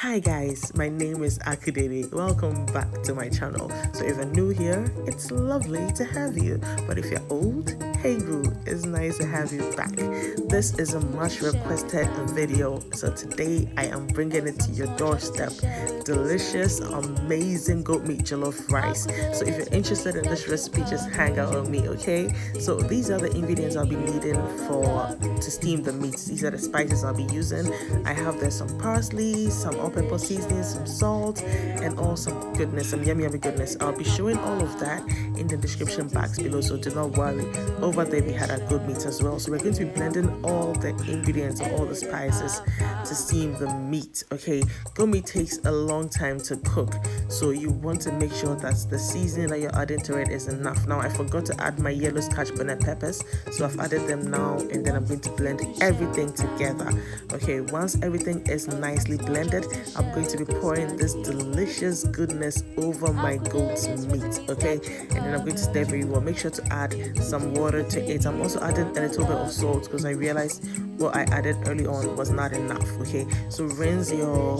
Hi guys, my name is Dede. Welcome back to my channel. So if you're new here, it's lovely to have you. But if you're old, hey boo, it's nice to have you back. This is a much requested video. So today I am bringing it to your doorstep. Delicious, amazing goat meat jollof rice. So if you're interested in this recipe, just hang out with me, okay? So these are the ingredients I'll be needing to steam the meat. These are the spices I'll be using. I have there some parsley, some all-purpose seasoning, some salt, and all some goodness, some yummy goodness. I'll be showing all of that in the description box below, so do not worry. Over there we had our goat meat as well. So we're going to be blending all the ingredients and all the spices to steam the meat, okay? Goat meat takes a long time to cook, so you want to make sure that the seasoning that you're adding to it is enough. Now I forgot to add my yellow scotch bonnet peppers, so I've added them now, and then I'm going to blend everything together. Okay, once everything is nicely blended, I'm going to be pouring this delicious goodness over my goat's meat, okay? And then I'm going to stir very well. Make sure to add some water to it. I'm also adding a little bit of salt because I realized what I added early on was not enough, okay? So rinse your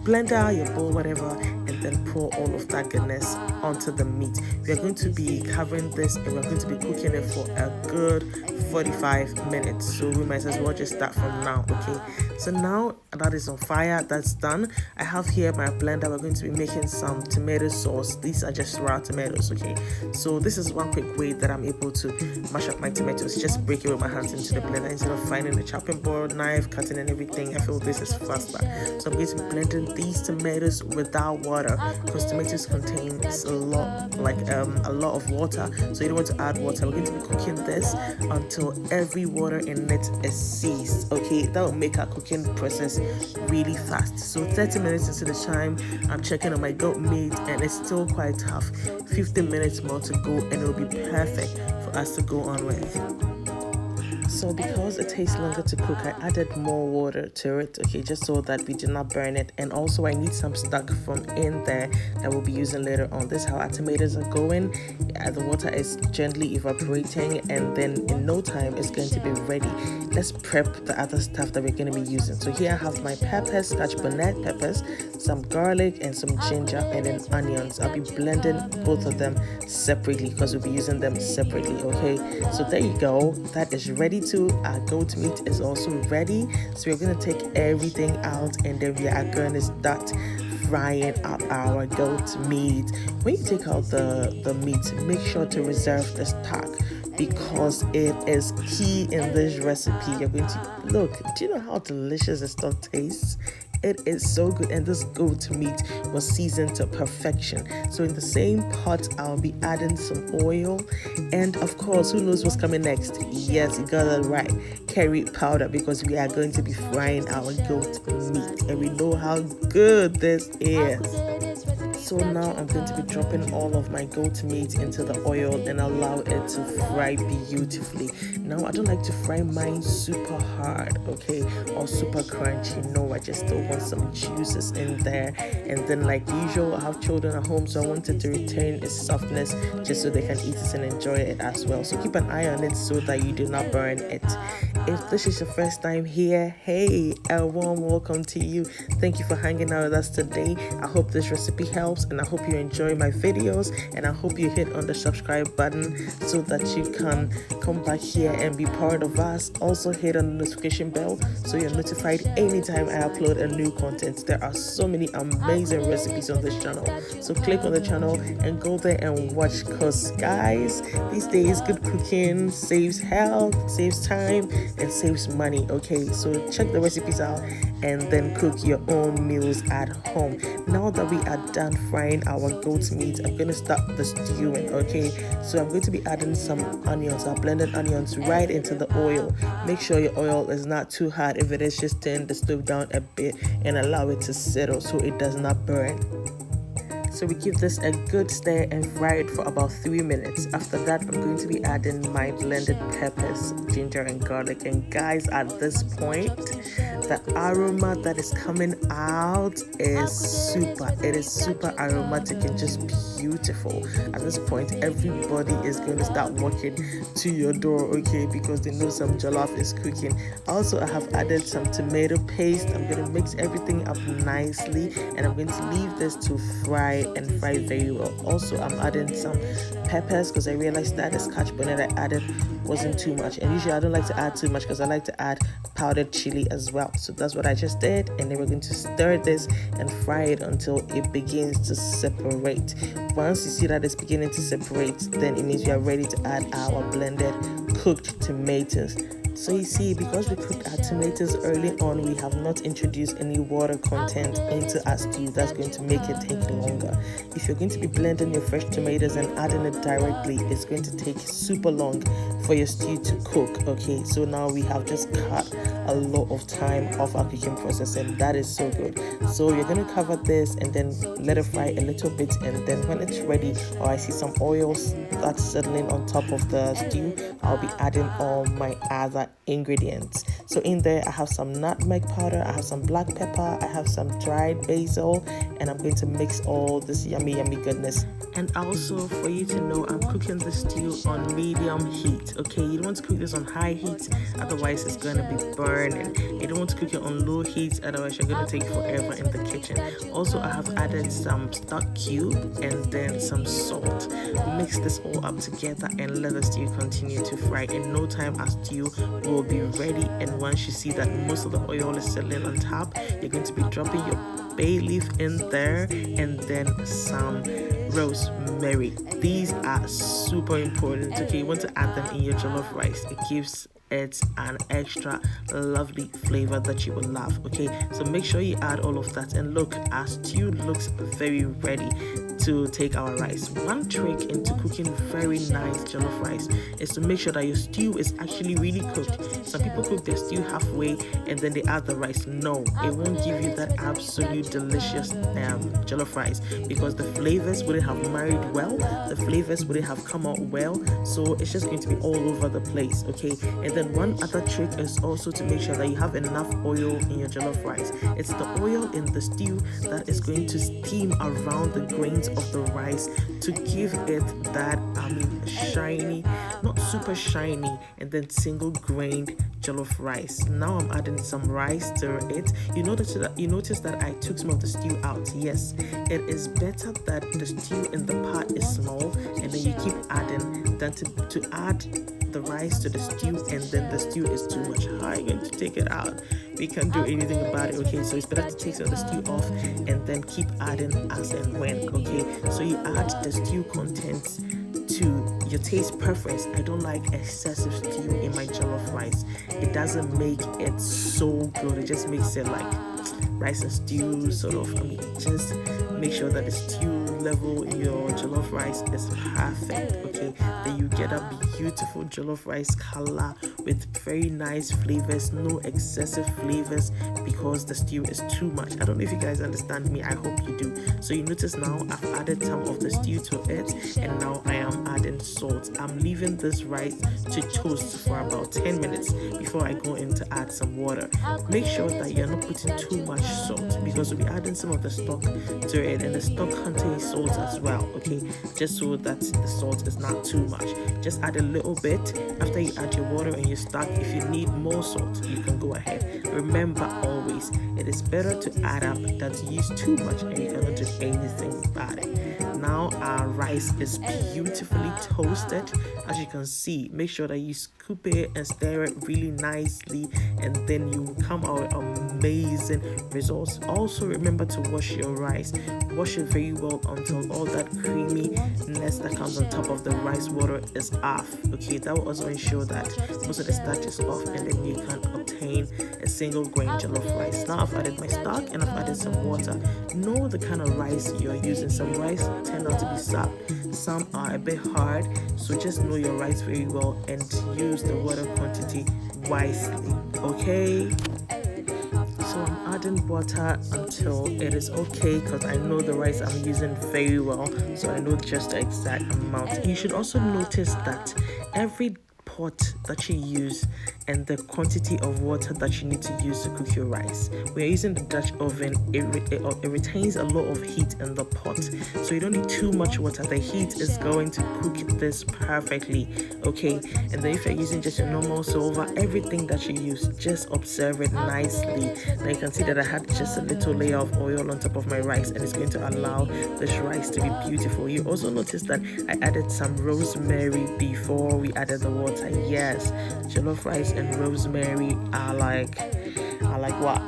blender, your bowl, whatever, and then pour all of that goodness onto the meat. We are going to be covering this and we're going to be cooking it for a good 45 minutes, so we might as well just start from now, okay? So now that is on fire, that's done. I have here my blender. We're going to be making some tomato sauce. These are just raw tomatoes, okay? So this is one quick way that I'm able to mash up my tomatoes. Just break it with my hands into the blender instead of finding a chopping board, knife, cutting and everything. I feel this is faster. So I'm going to be blending these tomatoes without water because tomatoes contain a lot of water, so you don't want to add water. We're going to be cooking this until every water in it is seized, okay? That will make our cooking process really fast. So 30 minutes into the time, I'm checking on my goat meat and it's still quite tough. 15 minutes more to go and it will be perfect for us to go on with. So because it takes longer to cook, I added more water to it, okay, just so that we do not burn it. And also I need some stock from in there that we'll be using later on. This is how our tomatoes are going. The water is gently evaporating and then in no time it's going to be ready. Let's prep the other stuff that we're going to be using. So here I have my peppers, scotch bonnet peppers, some garlic and some ginger, and then onions. I'll be blending both of them separately because we'll be using them separately, okay? So there you go, that is ready to. Our goat meat is also ready, so we're going to take everything out and then we are going to start frying up our goat meat. When you take out the meat, make sure to reserve the stock because it is key in this recipe. You're going to look, do you know how delicious this stuff tastes? It is so good, and this goat meat was seasoned to perfection. So in the same pot, I'll be adding some oil, and of course, who knows what's coming next? Yes, you got it right, curry powder, because we are going to be frying our goat meat, and we know how good this is. So now I'm going to be dropping all of my goat meat into the oil and allow it to fry beautifully. Now I don't like to fry mine super hard, okay, or super crunchy. No, I just still want some juices in there. And then like usual, I have children at home, so I wanted to retain its softness just so they can eat it and enjoy it as well. So keep an eye on it so that you do not burn it. If this is your first time here, hey, a warm welcome to you. Thank you for hanging out with us today. I hope this recipe helps and I hope you enjoy my videos, and I hope you hit on the subscribe button so that you can come back here and be part of us. Also hit on the notification bell so you're notified anytime I upload a new content. There are so many amazing recipes on this channel, so click on the channel and go there and watch, because guys, these days good cooking saves health, saves time, and saves money, okay? So check the recipes out and then cook your own meals at home. Now that we are done frying our goat meat, I'm going to start the stewing, okay? So I'm going to be adding some onions. I've blended onions right into the oil. Make sure your oil is not too hot. If it is, just turn the stove down a bit and allow it to settle so it does not burn. So we give this a good stir and fry it for about 3 minutes. After that, I'm going to be adding my blended peppers, ginger and garlic. And guys, at this point, the aroma that is coming out is super. It is super aromatic and just beautiful. At this point, everybody is going to start walking to your door, okay, because they know some jollof is cooking. Also, I have added some tomato paste. I'm going to mix everything up nicely, and I'm going to leave this to fry and fry very well. Also, I'm adding some peppers because I realized that the scotch bonnet I added wasn't too much, and usually I don't like to add too much because I like to add powdered chili as well. So that's what I just did, and then we're going to stir this and fry it until it begins to separate. Once you see that it's beginning to separate, then it means we are ready to add our blended cooked tomatoes. So you see, because we cooked our tomatoes early on, we have not introduced any water content into our stew. That's going to make it take longer. If you're going to be blending your fresh tomatoes and adding it directly, it's going to take super long for your stew to cook, okay? So now we have just cut a lot of time off our cooking process, and that is so good. So you're going to cover this and then let it fry a little bit, and then when it's ready, or I see some oil start settling on top of the stew, I'll be adding all my other ingredients. So in there, I have some nutmeg powder, I have some black pepper, I have some dried basil, and I'm going to mix all this yummy goodness. And also, for you to know, I'm cooking the stew on medium heat, okay? You don't want to cook this on high heat, otherwise it's going to be burning. You don't want to cook it on low heat, otherwise you're going to take forever in the kitchen. Also, I have added some stock cube and then some salt. Mix this all up together and let the stew continue to fry. In no time, our stew will be ready, and once you see that most of the oil is settling on top, you're going to be dropping your bay leaf in there and then some rosemary. These are super important, okay? You want to add them in your jollof rice. It gives it an extra lovely flavor that you will love, okay? So make sure you add all of that, and look, our stew looks very ready to take our rice. One trick into cooking very nice jollof rice is to make sure that your stew is actually really cooked. Some people cook their stew halfway and then they add the rice. No, it won't give you that absolute delicious jollof rice, because the flavors wouldn't have married well, the flavors wouldn't have come out well, so it's just going to be all over the place, okay? And then one other trick is also to make sure that you have enough oil in your jollof rice. It's the oil in the stew that is going to steam around the grains of the rice to give it that shiny, not super shiny, and then single grained jollof rice. Now I'm adding some rice to it. You notice that I took some of the stew out. Yes, it is better that the stew in the pot is small and then you keep adding than to add the rice to the stew and then the stew is too much. How are you going to take it out? We can't do anything about it, okay? So it's better to take some of the stew off and then keep adding as and when, okay? So you add the stew contents to your taste preference. I don't like excessive stew in my jollof rice. It doesn't make it so good. It just makes it like rice and stew sort of. Just make sure that the stew level in your jollof rice is perfect, okay? Then you get a beautiful jollof rice color with very nice flavors, no excessive flavors because the stew is too much. I don't know if you guys understand me. I hope you do. So you notice now I've added some of the stew to it, and now I am adding salt. I'm leaving this rice to toast for about 10 minutes before I go in to add some water. Make sure that you're not putting too much salt, because we'll be adding some of the stock to it, and the stock contains salt as well, okay? Just so that the salt is not too much. Just add a little bit after you add your water and your stock. If you need more salt, you can go ahead. Remember always, it is better to add up than to use too much, and you cannot do anything about it. Now our rice is beautifully toasted. As you can see, make sure that you scoop it and stir it really nicely, and then you will come out with amazing results. Also remember to wash your rice. Wash it very well until all that creaminess that comes on top of the rice water is off, okay? That will also ensure that most of the starch is off, and then you can obtain a single grain jollof rice. Now I've added my stock and I've added some water. Know the kind of rice you're using. Some rice tend out to be soft, some are a bit hard, so just know your rice very well and use the water quantity wisely, okay? So I'm adding water until it is okay, because I know the rice I'm using very well, so I know just the exact amount. You should also notice that every pot that you use and the quantity of water that you need to use to cook your rice. We're using the Dutch oven. It retains a lot of heat in the pot, so you don't need too much water. The heat is going to cook this perfectly, okay? And then if you're using just your normal silver, everything that you use, just observe it nicely. Now you can see that I had just a little layer of oil on top of my rice, and it's going to allow this rice to be beautiful. You also notice that I added some rosemary before we added the water. Yes, jollof rice and rosemary are like what?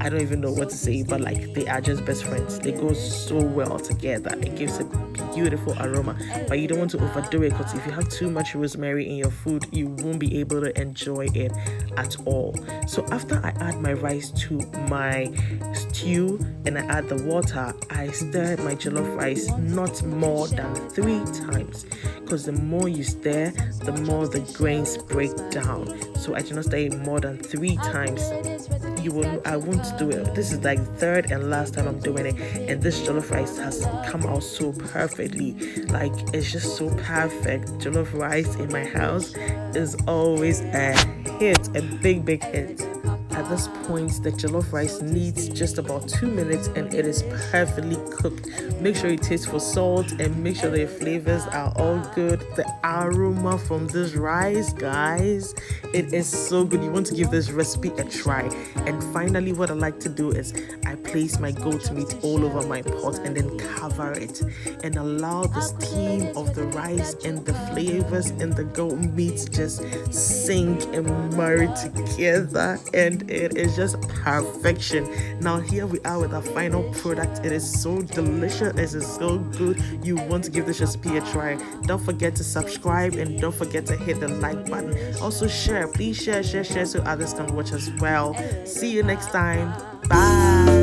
I don't even know what to say, but like they are just best friends. They go so well together. It gives a beautiful aroma, but you don't want to overdo it, because if you have too much rosemary in your food, you won't be able to enjoy it at all. So after I add my rice to my stew and I add the water, I stir my jollof rice not more than 3 times, because the more you stir, the more the grains break down. So I do not stir it more than 3 times. I won't do it. This is like the third and last time I'm doing it, and this jollof rice has come out so perfectly. Like, it's just so perfect. Jollof rice in my house is always a hit, a big hit. At this point, the jollof rice needs just about 2 minutes and it is perfectly cooked. Make sure you taste for salt and make sure the flavors are all good. The aroma from this rice, guys, it is so good. You want to give this recipe a try. And finally, what I like to do is I place my goat meat all over my pot and then cover it and allow the steam of the rice and the flavors in the goat meat just sink and marry together, and it is just perfection. Now here we are with our final product. It is so delicious. It is so good. You want to give this recipe a try. Don't forget to subscribe and don't forget to hit the like button. Also share. Please share so others can watch as well. See you next time. Bye.